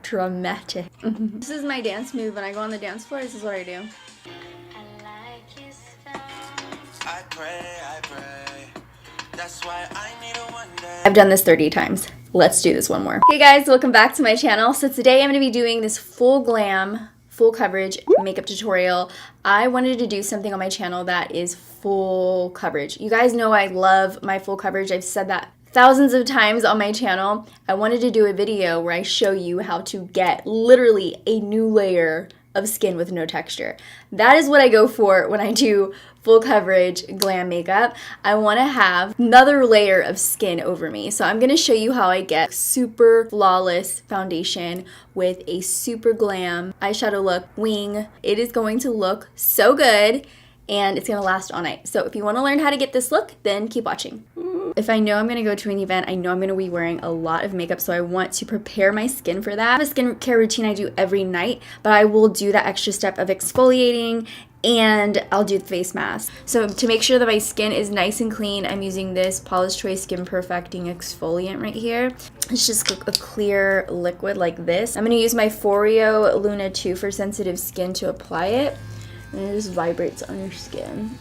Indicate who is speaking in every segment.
Speaker 1: dramatic. This is my dance move. When I go on the dance floor, this is what I do.
Speaker 2: I pray. That's why I need a one day.
Speaker 1: I've done this 30 times. Let's do this one more. Hey guys, welcome back to my channel. So today I'm going to be doing this full glam, full coverage makeup tutorial. I wanted to do something on my channel that is full coverage. You guys know I love my full coverage. I've said that thousands of times on my channel. I wanted to do a video where I show you how to get literally a new layer of skin with no texture. That is what I go for when I do full coverage glam makeup. I want to have another layer of skin over me. So I'm going to show you how I get super flawless foundation with a super glam eyeshadow look wing. It is going to look so good and it's going to last all night. So if you want to learn how to get this look, then keep watching. If I know I'm going to go to an event, I know I'm going to be wearing a lot of makeup, so I want to prepare my skin for that. I have a skincare routine I do every night, but I will do that extra step of exfoliating and I'll do the face mask. So to make sure that my skin is nice and clean, I'm using this Paula's Choice Skin Perfecting Exfoliant right here. It's just a clear liquid like this. I'm going to use my Foreo Luna 2 for sensitive skin to apply it. And it just vibrates on your skin.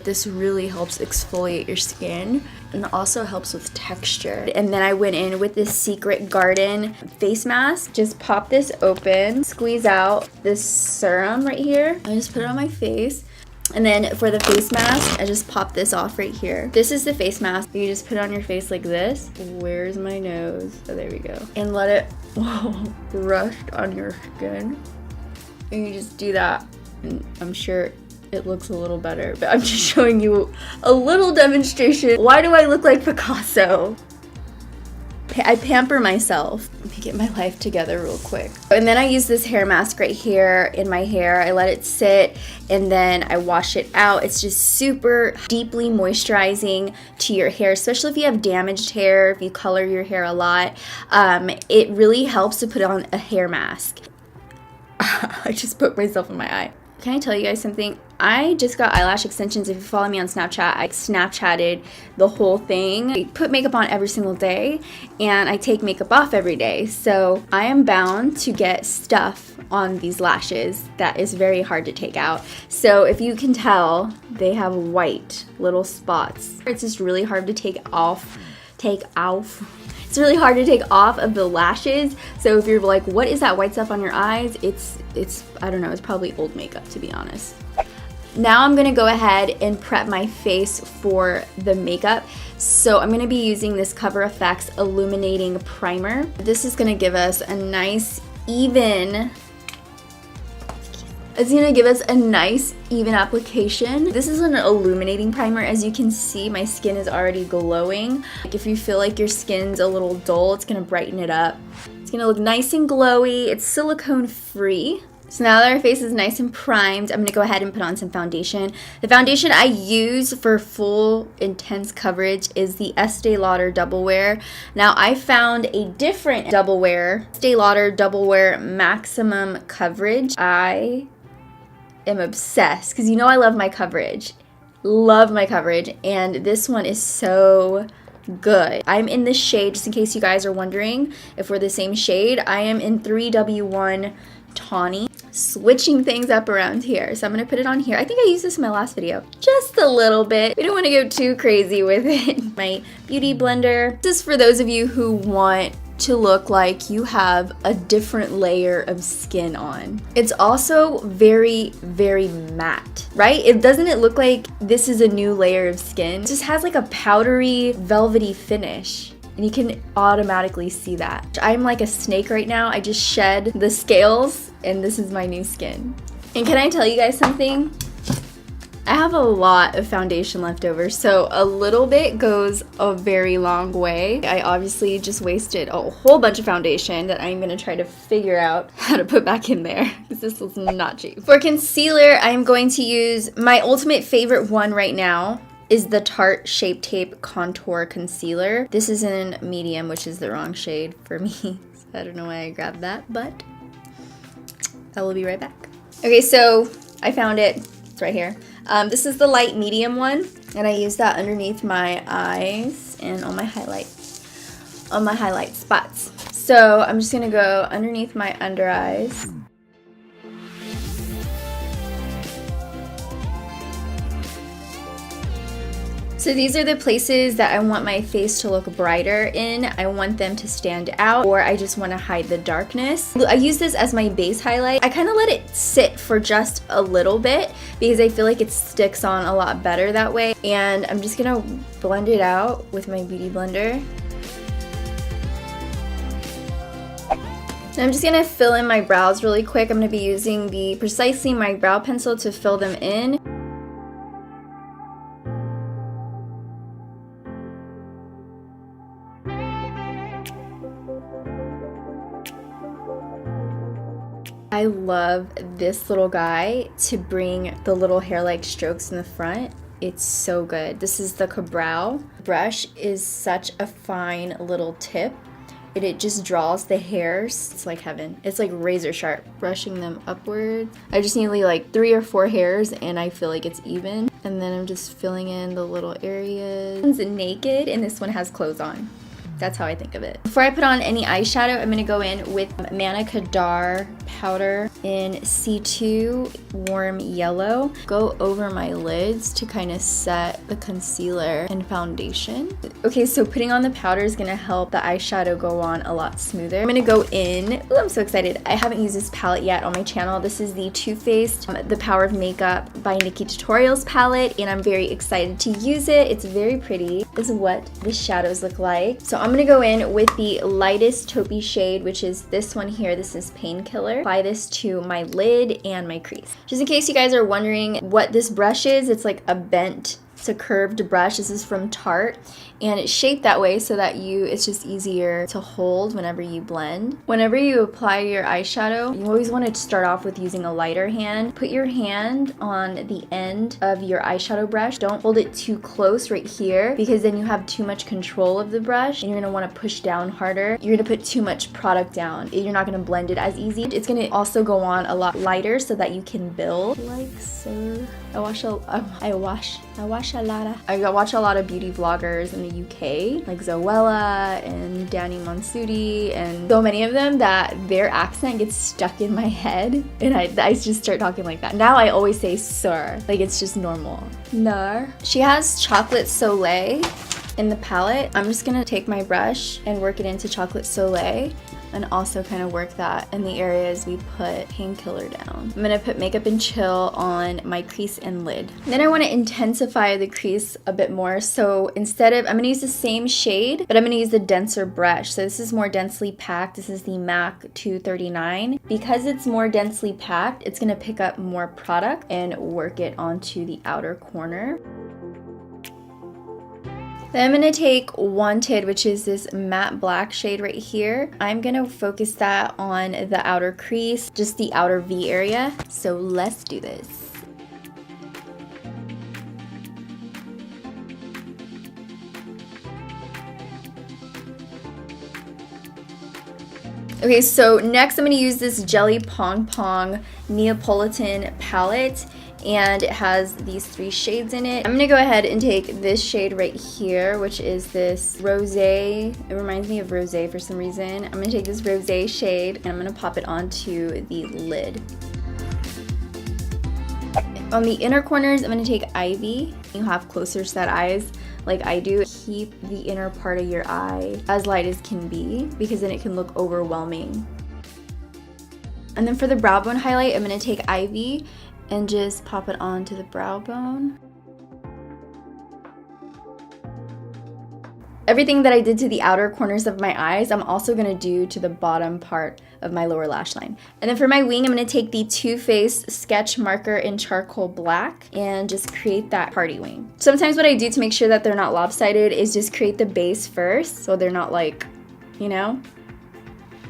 Speaker 1: This really helps exfoliate your skin and also helps with texture. And then I went in with this Secret Garden face mask. Just pop this open, squeeze out this serum right here. I just put it on my face. And then for the face mask, I just pop this off right here. This is the face mask. You just put it on your face like this. Where's my nose? Oh, there we go. And let it rest on your skin. And you just do that. And I'm sure it looks a little better, but I'm just showing you a little demonstration. Why do I look like Picasso? I pamper myself. Let me get my life together real quick. And then I use this hair mask right here in my hair. I let it sit and then I wash it out. It's just super deeply moisturizing to your hair, especially if you have damaged hair, if you color your hair a lot. It really helps to put on a hair mask. I just poked myself in my eye. Can I tell you guys something? I just got eyelash extensions. If you follow me on Snapchat, I Snapchatted the whole thing. I put makeup on every single day and I take makeup off every day. So I am bound to get stuff on these lashes that is very hard to take out. So if you can tell, they have white little spots. It's just really hard to take off. It's really hard to take off of the lashes. So if you're like, what is that white stuff on your eyes? It's I don't know, it's probably old makeup, to be honest. Now I'm gonna go ahead and prep my face for the makeup. So I'm gonna be using this Cover FX Illuminating Primer. This is gonna give us a nice, even application. This is an illuminating primer. As you can see, my skin is already glowing. Like if you feel like your skin's a little dull, it's gonna brighten it up. It's gonna look nice and glowy. It's silicone free. So now that our face is nice and primed, I'm gonna go ahead and put on some foundation. The foundation I use for full intense coverage is the Estee Lauder Double Wear. Now I found a different Double Wear, Estee Lauder Double Wear Maximum Coverage. I am obsessed because you know I love my coverage. And this one is so good. I'm in the shade, just in case you guys are wondering if we're the same shade, I am in 3W1 Tawny. Switching things up around here. So I'm going to put it on here. I think I used this in my last video. Just a little bit. We don't want to go too crazy with it. My beauty blender. This is for those of you who want to look like you have a different layer of skin on. It's also very, very matte, right? Doesn't it look like this is a new layer of skin? It just has like a powdery, velvety finish. And you can automatically see that. I'm like a snake right now. I just shed the scales and this is my new skin. And can I tell you guys something? I have a lot of foundation left over, so a little bit goes a very long way. I obviously just wasted a whole bunch of foundation that I'm gonna try to figure out how to put back in there, because this was not cheap. For concealer, I'm going to use my ultimate favorite one right now, is the Tarte Shape Tape Contour Concealer. This is in medium, which is the wrong shade for me. So I don't know why I grabbed that, but I will be right back. Okay, so I found it. It's right here. This is the light medium one, and I use that underneath my eyes and on my highlight. on my highlight spots. So I'm just gonna go underneath my under eyes. So these are the places that I want my face to look brighter in. I want them to stand out, or I just want to hide the darkness. I use this as my base highlight. I kind of let it sit for just a little bit because I feel like it sticks on a lot better that way. And I'm just gonna blend it out with my beauty blender. And I'm just gonna fill in my brows really quick. I'm gonna be using the Precisely My Brow Pencil to fill them in. I love this little guy to bring the little hair-like strokes in the front. It's so good. This is the Cabral brush. Is such a fine little tip. It just draws the hairs. It's like heaven. It's like razor sharp. Brushing them upwards. I just need like 3 or 4 hairs and I feel like it's even. And then I'm just filling in the little areas. This one's naked and this one has clothes on. That's how I think of it. Before I put on any eyeshadow, I'm gonna go in with Mana Kadar powder in C2 Warm Yellow. Go over my lids to kind of set the concealer and foundation. Okay, so putting on the powder is gonna help the eyeshadow go on a lot smoother. I'm gonna go in, oh, I'm so excited. I haven't used this palette yet on my channel. This is the Too Faced The Power of Makeup by Nikki Tutorials palette, and I'm very excited to use it. It's very pretty. This is what the shadows look like. So I'm gonna go in with the lightest taupey shade, which is this one here. This is Painkiller. Apply this to my lid and my crease. Just in case you guys are wondering what this brush is, it's like a bent, it's a curved brush. This is from Tarte, and it's shaped that way so that it's just easier to hold whenever you blend. Whenever you apply your eyeshadow, you always want to start off with using a lighter hand. Put your hand on the end of your eyeshadow brush. Don't hold it too close right here because then you have too much control of the brush and you're going to want to push down harder. You're going to put too much product down. You're not going to blend it as easy. It's going to also go on a lot lighter so that you can build like so. I watch a lot of beauty vloggers in the UK, like Zoella and Danny Monsuti, and so many of them that their accent gets stuck in my head, and I just start talking like that. Now I always say sir, like it's just normal. No. She has Chocolate Soleil in the palette. I'm just gonna take my brush and work it into Chocolate Soleil, and also kind of work that in the areas we put Painkiller down. I'm gonna put Makeup and Chill on my crease and lid. Then I wanna intensify the crease a bit more. So instead of, I'm gonna use the same shade, but I'm gonna use the denser brush. So this is more densely packed. This is the MAC 239. Because it's more densely packed, it's gonna pick up more product and work it onto the outer corner. Then I'm going to take Wanted, which is this matte black shade right here. I'm going to focus that on the outer crease, just the outer V area. So let's do this. Okay, so next I'm going to use this Jelly Pong Pong Neapolitan palette, and it has these 3 shades in it. I'm gonna go ahead and take this shade right here, which is this rosé. It reminds me of rosé for some reason. I'm gonna take this rosé shade and I'm gonna pop it onto the lid. On the inner corners, I'm gonna take Ivy. You have closer set eyes like I do. Keep the inner part of your eye as light as can be because then it can look overwhelming. And then for the brow bone highlight, I'm gonna take Ivy and just pop it onto the brow bone. Everything that I did to the outer corners of my eyes, I'm also gonna do to the bottom part of my lower lash line. And then for my wing, I'm gonna take the Too Faced sketch marker in charcoal black and just create that party wing. Sometimes what I do to make sure that they're not lopsided is just create the base first so they're not like, you know?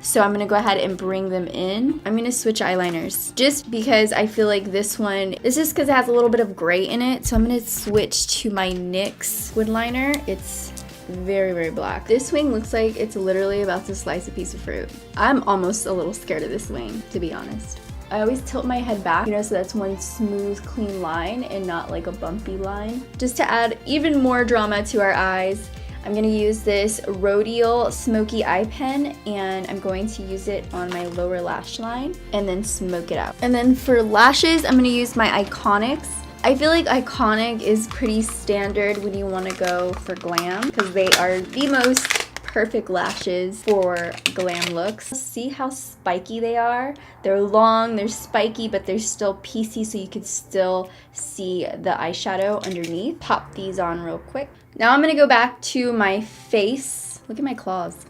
Speaker 1: So I'm gonna go ahead and bring them in. I'm gonna switch eyeliners just because I feel like this one, it's just because it has a little bit of gray in it. So I'm gonna switch to my NYX wood liner. It's very, very black. This wing looks like it's literally about to slice a piece of fruit. I'm almost a little scared of this wing, to be honest. I always tilt my head back, you know, so that's one smooth, clean line and not like a bumpy line. Just to add even more drama to our eyes, I'm gonna use this Rodial Smoky Eye Pen, and I'm going to use it on my lower lash line and then smoke it out. And then for lashes, I'm gonna use my Iconics. I feel like Iconic is pretty standard when you wanna go for glam because they are the most perfect lashes for glam looks. See how spiky they are? They're long, they're spiky, but they're still piecey so you can still see the eyeshadow underneath. Pop these on real quick. Now I'm gonna go back to my face. Look at my claws.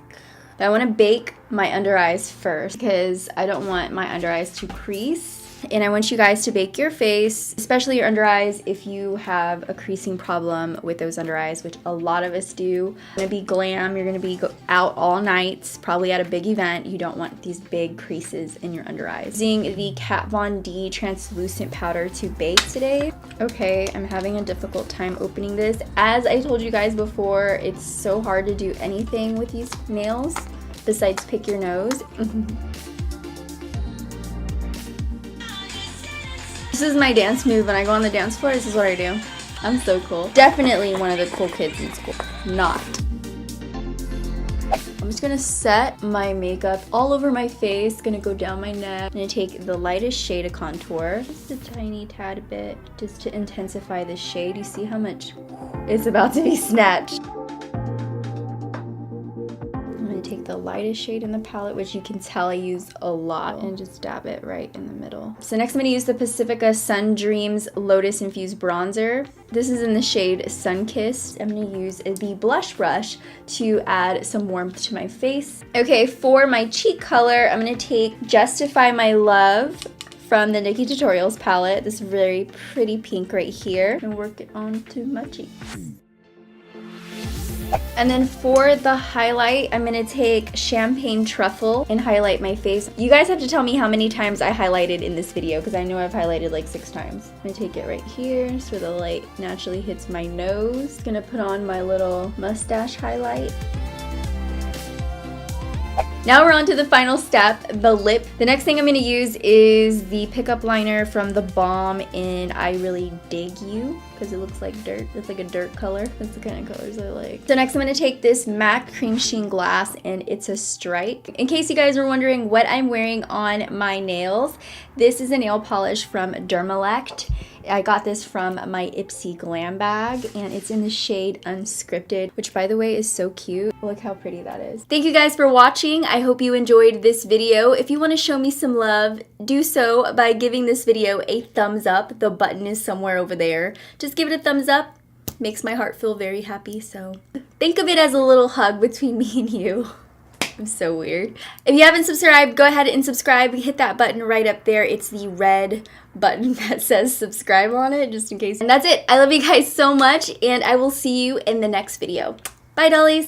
Speaker 1: I wanna bake my under eyes first because I don't want my under eyes to crease. And I want you guys to bake your face, especially your under eyes, if you have a creasing problem with those under eyes, which a lot of us do. You're gonna be glam, you're gonna be out all night, probably at a big event. You don't want these big creases in your under eyes. Using the Kat Von D translucent powder to bake today. Okay, I'm having a difficult time opening this. As I told you guys before, it's so hard to do anything with these nails besides pick your nose. This is my dance move when I go on the dance floor. This is what I do. I'm so cool. Definitely one of the cool kids in school. Not. I'm just gonna set my makeup all over my face. Gonna go down my neck. I'm gonna take the lightest shade of contour. Just a tiny tad bit, just to intensify the shade. You see how much it's about to be snatched. Take the lightest shade in the palette, which you can tell I use a lot, and just dab it right in the middle. So next I'm going to use the Pacifica Sun Dreams Lotus Infused Bronzer. This is in the shade Sunkissed. I'm going to use the blush brush to add some warmth to my face. Okay, for my cheek color, I'm going to take Justify My Love from the Nikkie Tutorials palette. This very pretty pink right here. And work it onto my cheeks. And then for the highlight, I'm gonna take Champagne Truffle and highlight my face. You guys have to tell me how many times I highlighted in this video because I know I've highlighted like 6 times. I'm gonna take it right here so the light naturally hits my nose. Gonna put on my little mustache highlight. Now we're on to the final step, the lip. The next thing I'm gonna use is the pickup liner from the Balm in I Really Dig You, because it looks like dirt. It's like a dirt color. That's the kind of colors I like. So next I'm gonna take this MAC Cream Sheen Glass, and it's a stripe. In case you guys were wondering what I'm wearing on my nails, this is a nail polish from Dermalect. I got this from my Ipsy Glam bag, and it's in the shade Unscripted, which by the way is so cute. Look how pretty that is. Thank you guys for watching. I hope you enjoyed this video. If you want to show me some love, do so by giving this video a thumbs up. The button is somewhere over there. Just give it a thumbs up. Makes my heart feel very happy, so think of it as a little hug between me and you. I'm so weird. If you haven't subscribed, go ahead and subscribe. Hit that button right up there. It's the red button that says subscribe on it, just in case. And that's it. I love you guys so much, and I will see you in the next video. Bye, dollies.